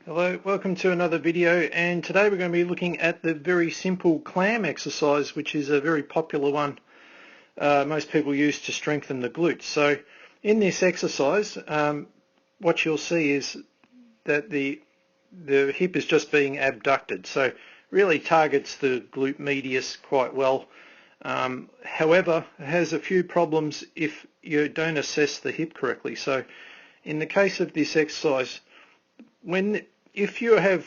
Hello, welcome to another video, and today we're going to be looking at the very simple clam exercise, which is a very popular one most people use to strengthen the glutes. So in this exercise, what you'll see is that the hip is just being abducted, so really targets the glute medius quite well. However, it has a few problems if you don't assess the hip correctly. So in the case of this exercise, if you have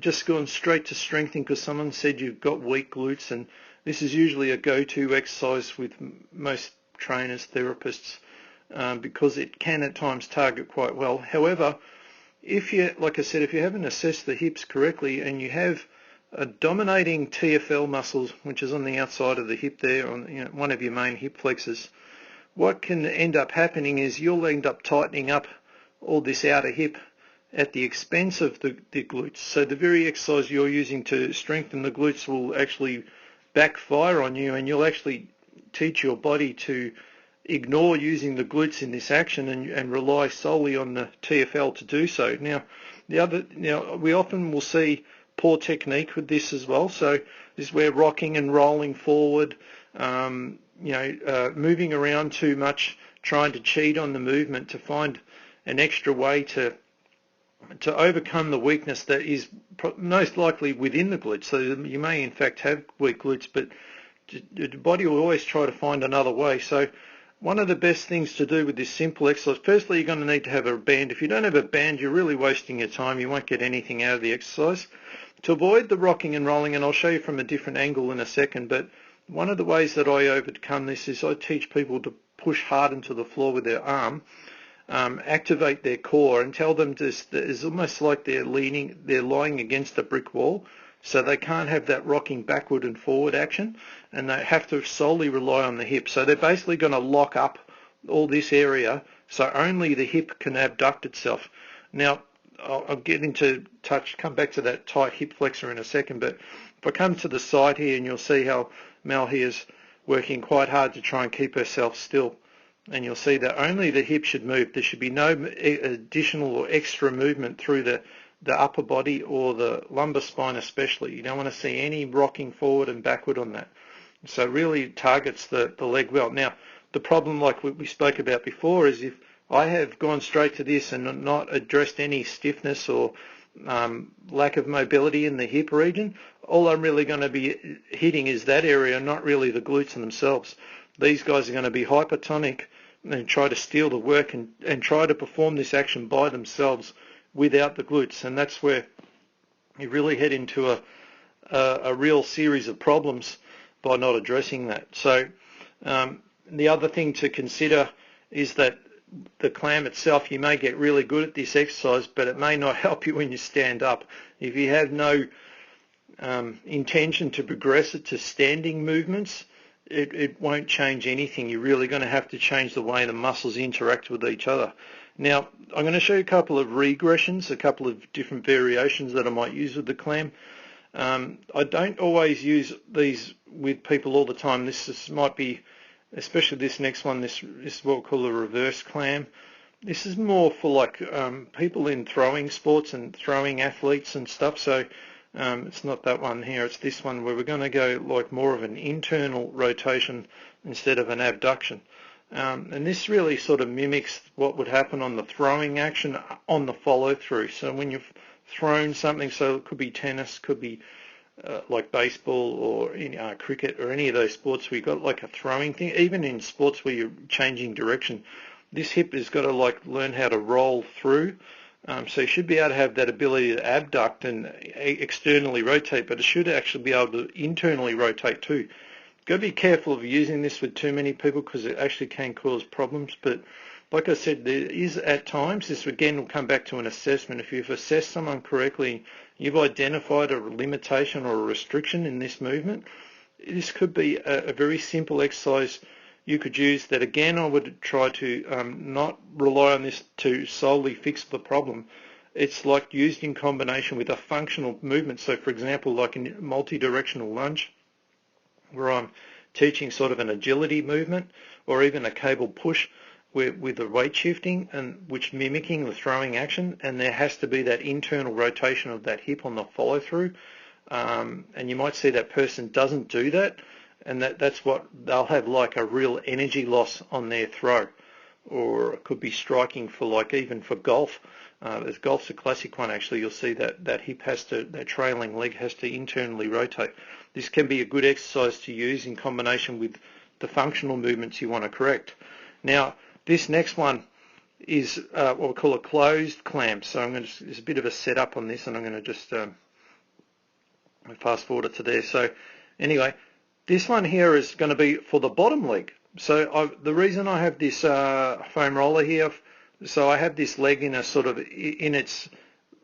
just gone straight to strengthening because someone said you've got weak glutes, and this is usually a go-to exercise with most trainers, therapists, because it can at times target quite well. However, if you haven't assessed the hips correctly and you have a dominating TFL muscles, which is on the outside of the hip there, on one of your main hip flexors, what can end up happening is you'll end up tightening up all this outer hip at the expense of the glutes. So the very exercise you're using to strengthen the glutes will actually backfire on you, and you'll actually teach your body to ignore using the glutes in this action and rely solely on the TFL to do so. Now, we often will see poor technique with this as well. So this is where rocking and rolling forward, moving around too much, trying to cheat on the movement to find an extra way to overcome the weakness that is most likely within the glutes. So you may in fact have weak glutes, but the body will always try to find another way. So one of the best things to do with this simple exercise, firstly you're going to need to have a band. If you don't have a band, you're really wasting your time. You won't get anything out of the exercise. To avoid the rocking and rolling, and I'll show you from a different angle in a second, but one of the ways that I overcome this is I teach people to push hard into the floor with their arm, activate their core, and tell them it's almost like they're lying against a brick wall, so they can't have that rocking backward and forward action, and they have to solely rely on the hip. So they're basically going to lock up all this area so only the hip can abduct itself. Now I'll come back to that tight hip flexor in a second, but if I come to the side here, and you'll see how Mel here is working quite hard to try and keep herself still. And you'll see that only the hip should move. There should be no additional or extra movement through the upper body or the lumbar spine especially. You don't want to see any rocking forward and backward on that. So it really targets the leg well. Now, the problem, like we spoke about before, is if I have gone straight to this and not addressed any stiffness or lack of mobility in the hip region, all I'm really going to be hitting is that area, not really the glutes themselves. These guys are going to be hypertonic and try to steal the work and try to perform this action by themselves without the glutes, and that's where you really head into a real series of problems by not addressing that. So the other thing to consider is that the clam itself, you may get really good at this exercise, but it may not help you when you stand up. If you have no intention to progress it to standing movements, it won't change anything. You're really going to have to change the way the muscles interact with each other. Now, I'm going to show you a couple of regressions, a couple of different variations that I might use with the clam. I don't always use these with people all the time. This might be, especially this next one, this is what we call a reverse clam. This is more for people in throwing sports and throwing athletes and stuff. So it's not that one here, it's this one where we're going to go like more of an internal rotation instead of an abduction. And this really sort of mimics what would happen on the throwing action on the follow through. So when you've thrown something, so it could be tennis, could be like baseball or cricket or any of those sports where you've got like a throwing thing, even in sports where you're changing direction, this hip has got to learn how to roll through. So you should be able to have that ability to abduct and externally rotate, but it should actually be able to internally rotate too. Got to be careful of using this with too many people because it actually can cause problems. But like I said, there is at times, this again will come back to an assessment. If you've assessed someone correctly, you've identified a limitation or a restriction in this movement, this could be a very simple exercise you could use that. Again, I would try to not rely on this to solely fix the problem. It's like used in combination with a functional movement. So for example, like in multi-directional lunge, where I'm teaching sort of an agility movement or even a cable push, with the weight shifting, and which mimicking the throwing action, and there has to be that internal rotation of that hip on the follow through, and you might see that person doesn't do that, and that's what they'll have, like a real energy loss on their throw, or it could be striking for, like, even for golf. As golf's a classic one, actually, you'll see that hip has to, that trailing leg has to internally rotate. This can be a good exercise to use in combination with the functional movements you want to correct. Now, this next one is what we call a closed clam. So I'm going to, there's a bit of a setup on this, and I'm going to just fast forward it to there. So anyway, this one here is going to be for the bottom leg. So the reason I have this foam roller here, so I have this leg in a sort of in its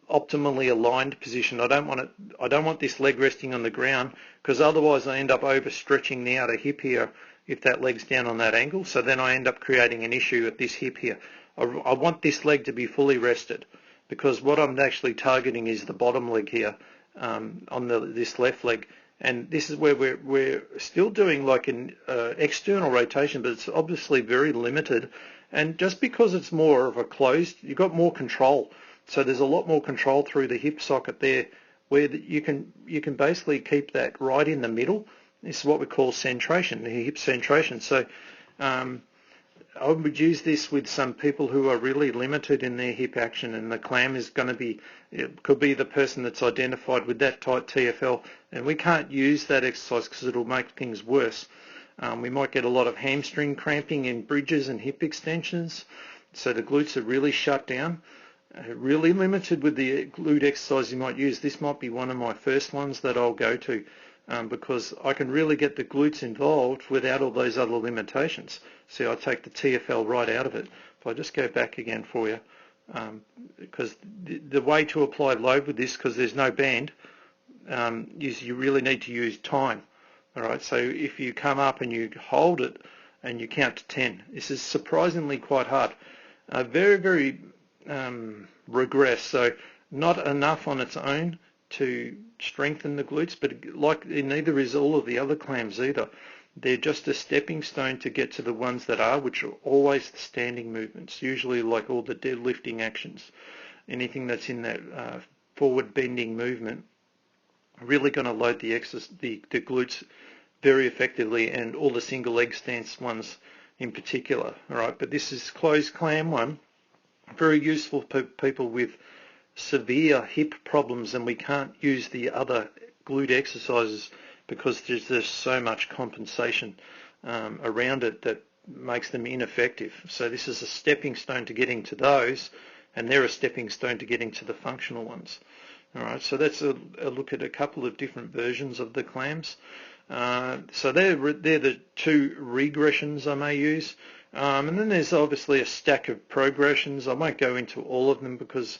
optimally aligned position. I don't want this leg resting on the ground, because otherwise I end up overstretching the outer hip here if that leg's down on that angle. So then I end up creating an issue at this hip here. I want this leg to be fully rested, because what I'm actually targeting is the bottom leg here on this left leg. And this is where we're still doing like an external rotation, but it's obviously very limited. And just because it's more of a closed, you've got more control. So there's a lot more control through the hip socket there, where you can basically keep that right in the middle. This is what we call centration, the hip centration. So I would use this with some people who are really limited in their hip action, and the clam is going to be, it could be the person that's identified with that tight TFL, and we can't use that exercise because it'll make things worse. We might get a lot of hamstring cramping in bridges and hip extensions, so the glutes are really shut down. Really limited with the glute exercise you might use. This might be one of my first ones that I'll go to, because I can really get the glutes involved without all those other limitations. See, I take the TFL right out of it. If I just go back again for you, because the way to apply load with this, because there's no band, is you really need to use time. All right, so if you come up and you hold it and you count to 10, this is surprisingly quite hard. Very, very regress, so not enough on its own to strengthen the glutes, but like neither is all of the other clams either. They're just a stepping stone to get to the ones that are, which are always the standing movements, usually like all the deadlifting actions. Anything that's in that forward bending movement, really going to load the glutes very effectively, and all the single leg stance ones in particular. All right, but this is closed clam one, very useful for people with severe hip problems, and we can't use the other glute exercises because there's so much compensation around it that makes them ineffective. So this is a stepping stone to getting to those, and they're a stepping stone to getting to the functional ones. All right, so that's a look at a couple of different versions of the clams. So they're the two regressions I may use. And then there's obviously a stack of progressions. I won't go into all of them because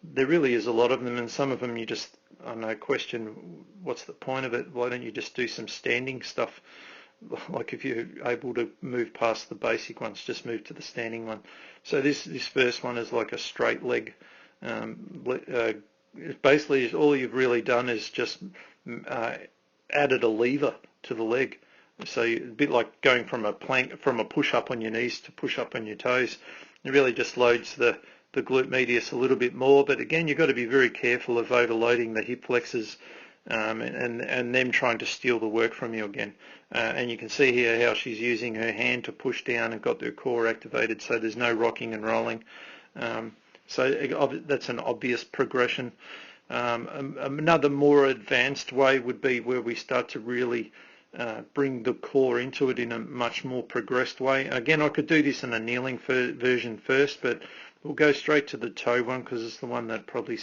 there really is a lot of them, and some of them you just, I don't know, question what's the point of it? Why don't you just do some standing stuff? Like if you're able to move past the basic ones, just move to the standing one. So this first one is like a straight leg. Basically, all you've really done is just added a lever to the leg. So a bit like going from a plank, from a push-up on your knees to push-up on your toes. It really just loads the glute medius a little bit more, but again, you've got to be very careful of overloading the hip flexors and them trying to steal the work from you again. And you can see here how she's using her hand to push down and got the core activated, so there's no rocking and rolling. So that's an obvious progression. Another more advanced way would be where we start to really bring the core into it in a much more progressed way. Again, I could do this in a kneeling version first, but we'll go straight to the toe one because it's the one that probably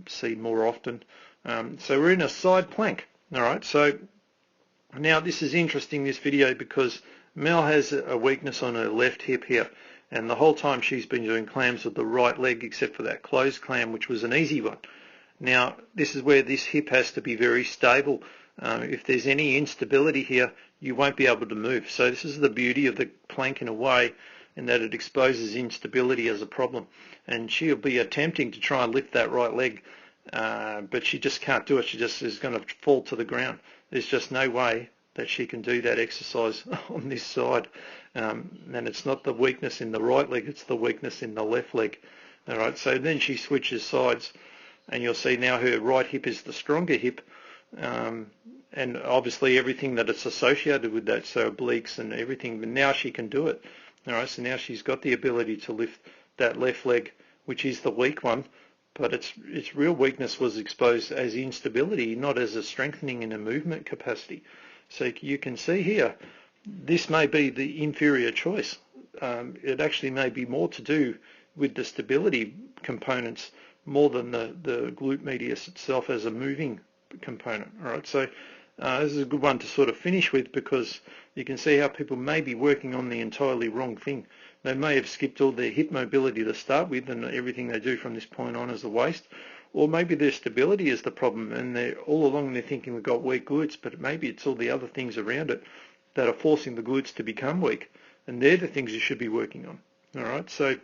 see more often. So we're in a side plank. All right, so now this is interesting, this video, because Mel has a weakness on her left hip here, and the whole time she's been doing clams with the right leg except for that closed clam, which was an easy one. Now this is where this hip has to be very stable. If there's any instability here, you won't be able to move. So this is the beauty of the plank in a way, in that it exposes instability as a problem. And she'll be attempting to try and lift that right leg, but she just can't do it. She just is going to fall to the ground. There's just no way that she can do that exercise on this side. And it's not the weakness in the right leg, it's the weakness in the left leg. All right, so then she switches sides, and you'll see now her right hip is the stronger hip, and obviously everything that it's associated with that, so obliques and everything, but now she can do it. All right, so now she's got the ability to lift that left leg, which is the weak one, but its real weakness was exposed as instability, not as a strengthening in a movement capacity. So you can see here, this may be the inferior choice. It actually may be more to do with the stability components more than the glute medius itself as a moving component. All right, so this is a good one to sort of finish with, because you can see how people may be working on the entirely wrong thing. They may have skipped all their hip mobility to start with, and everything they do from this point on is the waist. Or maybe their stability is the problem, and they're all along they're thinking we've got weak glutes, but maybe it's all the other things around it that are forcing the glutes to become weak, and they're the things you should be working on. All right, so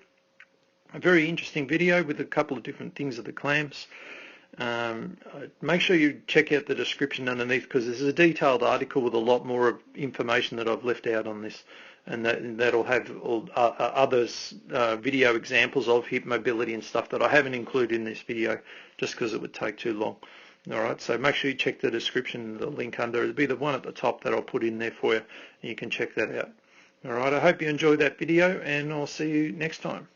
a very interesting video with a couple of different things of the clams. Make sure you check out the description underneath, because this is a detailed article with a lot more information that I've left out on this, and that'll have all others video examples of hip mobility and stuff that I haven't included in this video just because it would take too long. All right, so make sure you check the description, the link under. It'll be the one at the top that I'll put in there for you, and you can check that out. All right, I hope you enjoyed that video, and I'll see you next time.